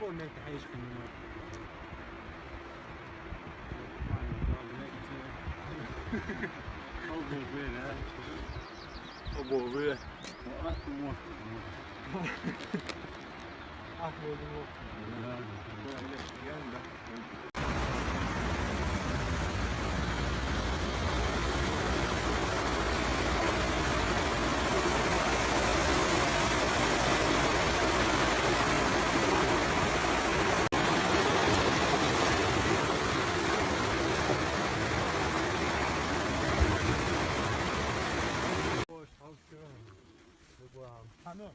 قول ما تعيش كنا أبو بيه همه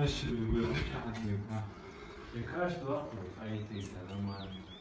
Acho que eu vou ficar aqui, tá? Eu acho que eu vou sair, tá?